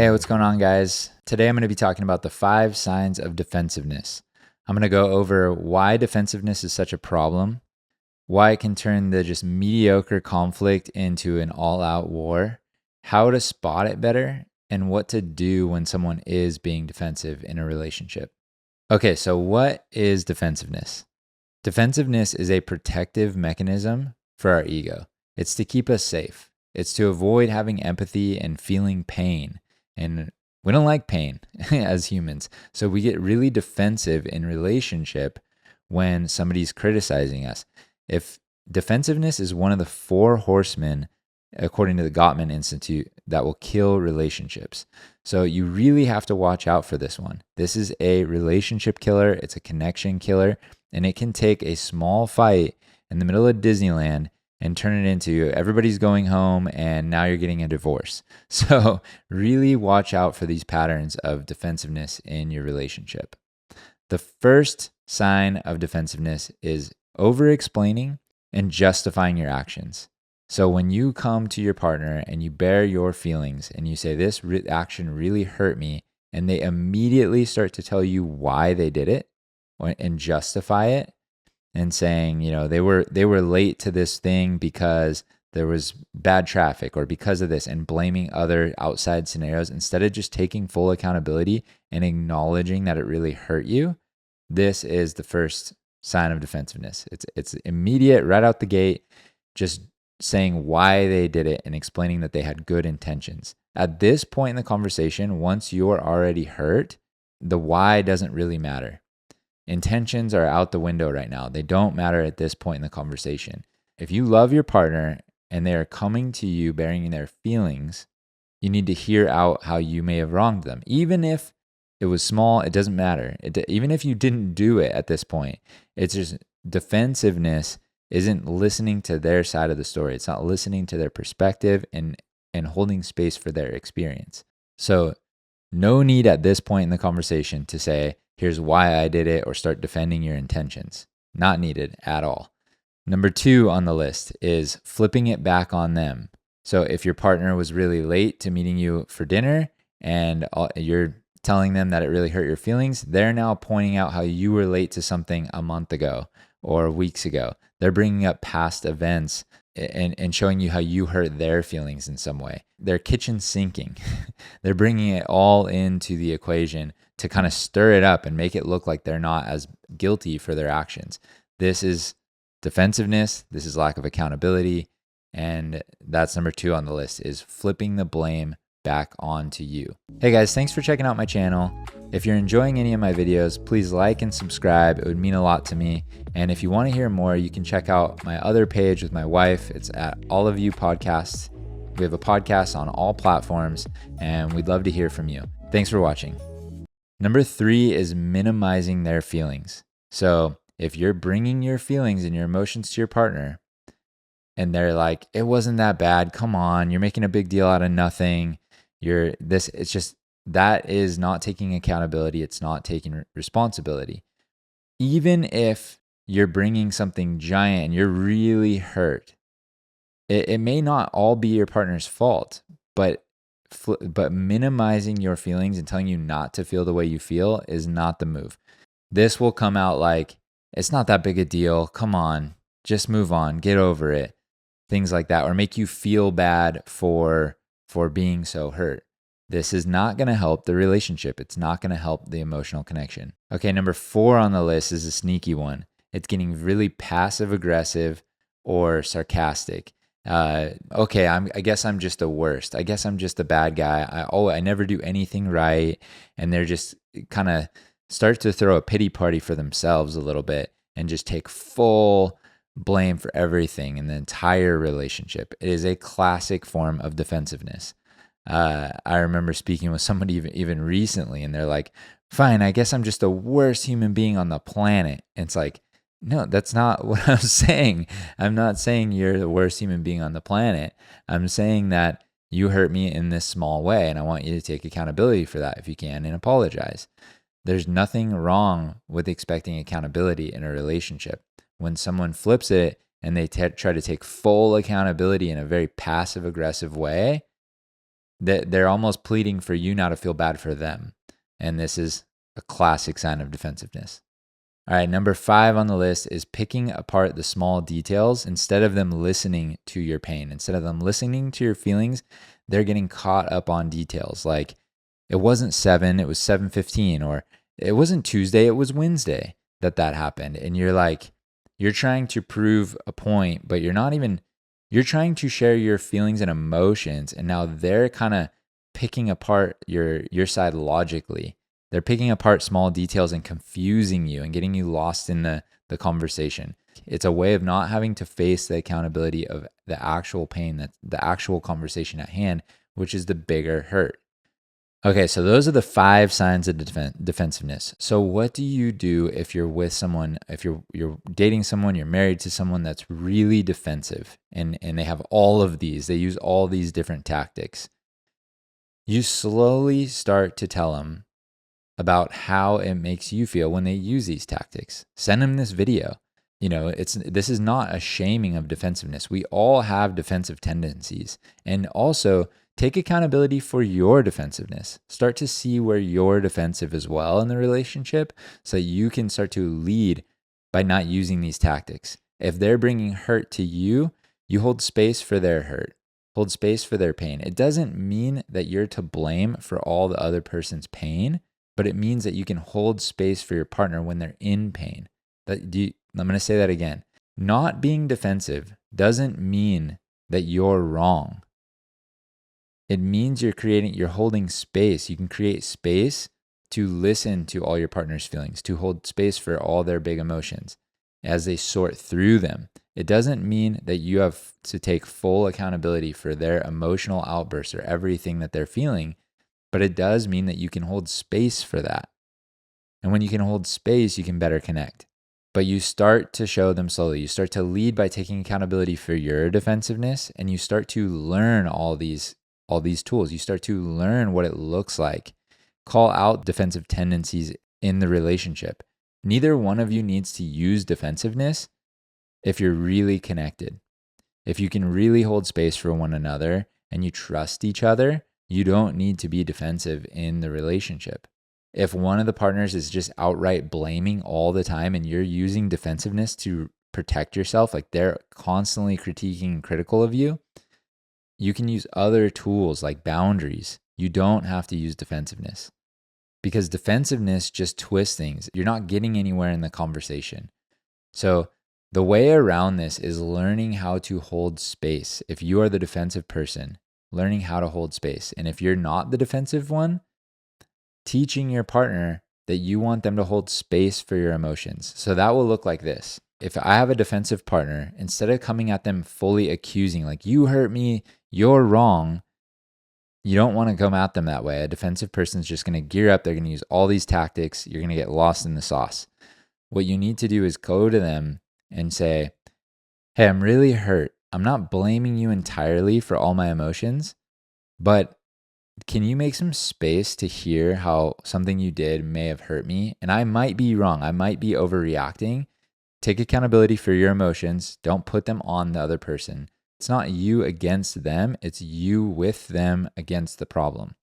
Hey, what's going on, guys? Today I'm going to be talking about the 5 signs of defensiveness. I'm going to go over why defensiveness is such a problem, why it can turn the just mediocre conflict into an all-out war, how to spot it better, and what to do when someone is being defensive in a relationship. Okay, so what is defensiveness? Defensiveness is a protective mechanism for our ego. It's to keep us safe. It's to avoid having empathy and feeling pain. And we don't like pain as humans. So we get really defensive in relationship when somebody's criticizing us. If defensiveness is one of the 4 horsemen, according to the Gottman Institute, that will kill relationships. So you really have to watch out for this one. This is a relationship killer. It's a connection killer. And it can take a small fight in the middle of Disneyland and turn it into everybody's going home and now you're getting a divorce. So really watch out for these patterns of defensiveness in your relationship. The first sign of defensiveness is over-explaining and justifying your actions. So when you come to your partner and you bear your feelings and you say, this action really hurt me, and they immediately start to tell you why they did it and justify it, and saying, they were late to this thing because there was bad traffic or because of this, and blaming other outside scenarios instead of just taking full accountability and acknowledging that it really hurt you. This is the first sign of defensiveness. It's immediate, right out the gate, just saying why they did it and explaining that they had good intentions. At this point in the conversation, once you're already hurt, the why doesn't really matter. Intentions are out the window right now. They don't matter at this point in the conversation. If you love your partner and they are coming to you bearing their feelings, you need to hear out how you may have wronged them. Even if it was small, it doesn't matter. Even if you didn't do it at this point, it's just defensiveness isn't listening to their side of the story. It's not listening to their perspective and holding space for their experience. So no need at this point in the conversation to say, here's why I did it, or start defending your intentions. Not needed at all. Number 2 on the list is flipping it back on them. So if your partner was really late to meeting you for dinner and you're telling them that it really hurt your feelings, they're now pointing out how you were late to something a month ago or weeks ago. They're bringing up past events and showing you how you hurt their feelings in some way. They're kitchen sinking. They're bringing it all into the equation to kind of stir it up and make it look like they're not as guilty for their actions. This is defensiveness. This is lack of accountability. And that's number 2 on the list, is flipping the blame back onto you. Hey guys, thanks for checking out my channel. If you're enjoying any of my videos, please like and subscribe. It would mean a lot to me. And if you want to hear more, you can check out my other page with my wife. It's at All of You Podcasts. We have a podcast on all platforms, and we'd love to hear from you. Thanks for watching. Number 3 is minimizing their feelings. So if you're bringing your feelings and your emotions to your partner, and they're like, it wasn't that bad, come on, you're making a big deal out of nothing, it's just, that is not taking accountability. It's not taking responsibility. Even if you're bringing something giant and you're really hurt, it may not all be your partner's fault, but minimizing your feelings and telling you not to feel the way you feel is not the move. This will come out like, it's not that big a deal, come on, just move on, get over it, things like that, or make you feel bad for being so hurt. This is not going to help the relationship. It's not going to help the emotional connection. Okay, number 4 on the list is a sneaky one. It's getting really passive aggressive or sarcastic. I guess I'm just the worst. I guess I'm just a bad guy. I never do anything right. And they're just kind of start to throw a pity party for themselves a little bit and just take full blame for everything in the entire relationship. It is a classic form of defensiveness. I remember speaking with somebody even recently, and they're like, fine, I guess I'm just the worst human being on the planet. And it's like, no, that's not what I'm saying. I'm not saying you're the worst human being on the planet. I'm saying that you hurt me in this small way, and I want you to take accountability for that if you can and apologize. There's nothing wrong with expecting accountability in a relationship. When someone flips it and they try to take full accountability in a very passive aggressive way, They're almost pleading for you not to feel bad for them. And this is a classic sign of defensiveness. All right, number 5 on the list is picking apart the small details instead of them listening to your pain. Instead of them listening to your feelings, they're getting caught up on details like it wasn't 7, it was 7:15, or it wasn't Tuesday, it was Wednesday that happened. And you're trying to prove a point, but you're trying to share your feelings and emotions, and now they're kind of picking apart your side logically. They're picking apart small details and confusing you and getting you lost in the conversation. It's a way of not having to face the accountability of the actual pain, that's the actual conversation at hand, which is the bigger hurt. Okay, so those are the 5 signs of defensiveness. So what do you do if you're with someone, if you're dating someone, you're married to someone that's really defensive and they have all of these, they use all these different tactics? You slowly start to tell them about how it makes you feel when they use these tactics. Send them this video. This is not a shaming of defensiveness. We all have defensive tendencies. And also take accountability for your defensiveness. Start to see where you're defensive as well in the relationship so that you can start to lead by not using these tactics. If they're bringing hurt to you, you hold space for their hurt. Hold space for their pain. It doesn't mean that you're to blame for all the other person's pain, but it means that you can hold space for your partner when they're in pain. I'm going to say that again. Not being defensive doesn't mean that you're wrong. It means you're holding space. You can create space to listen to all your partner's feelings, to hold space for all their big emotions as they sort through them. It doesn't mean that you have to take full accountability for their emotional outbursts or everything that they're feeling, but it does mean that you can hold space for that. And when you can hold space, you can better connect. But you start to show them slowly. You start to lead by taking accountability for your defensiveness, and you start to learn all these tools. You start to learn what it looks like. Call out defensive tendencies in the relationship. Neither one of you needs to use defensiveness if you're really connected. If you can really hold space for one another and you trust each other, you don't need to be defensive in the relationship. If one of the partners is just outright blaming all the time and you're using defensiveness to protect yourself, like they're constantly critiquing and critical of you, you can use other tools like boundaries. You don't have to use defensiveness because defensiveness just twists things. You're not getting anywhere in the conversation. So the way around this is learning how to hold space. If you are the defensive person, learning how to hold space. And if you're not the defensive one, teaching your partner that you want them to hold space for your emotions. So that will look like this. If I have a defensive partner, instead of coming at them fully accusing, like you hurt me, you're wrong, you don't want to come at them that way. A defensive person is just going to gear up. They're going to use all these tactics. You're going to get lost in the sauce. What you need to do is go to them and say, hey, I'm really hurt. I'm not blaming you entirely for all my emotions, but can you make some space to hear how something you did may have hurt me? And I might be wrong. I might be overreacting. Take accountability for your emotions. Don't put them on the other person. It's not you against them. It's you with them against the problem.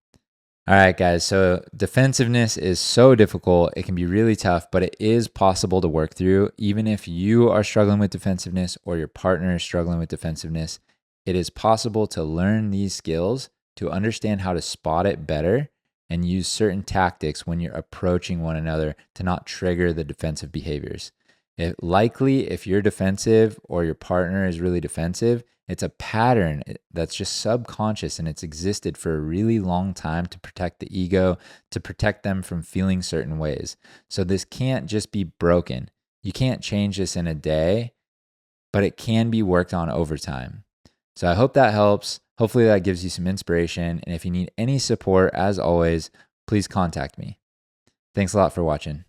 All right, guys. So defensiveness is so difficult. It can be really tough, but it is possible to work through. Even if you are struggling with defensiveness or your partner is struggling with defensiveness, it is possible to learn these skills to understand how to spot it better and use certain tactics when you're approaching one another to not trigger the defensive behaviors. If you're defensive or your partner is really defensive, it's a pattern that's just subconscious and it's existed for a really long time to protect the ego, to protect them from feeling certain ways. So this can't just be broken. You can't change this in a day, but it can be worked on over time. So I hope that helps. Hopefully that gives you some inspiration. And if you need any support, as always, please contact me. Thanks a lot for watching.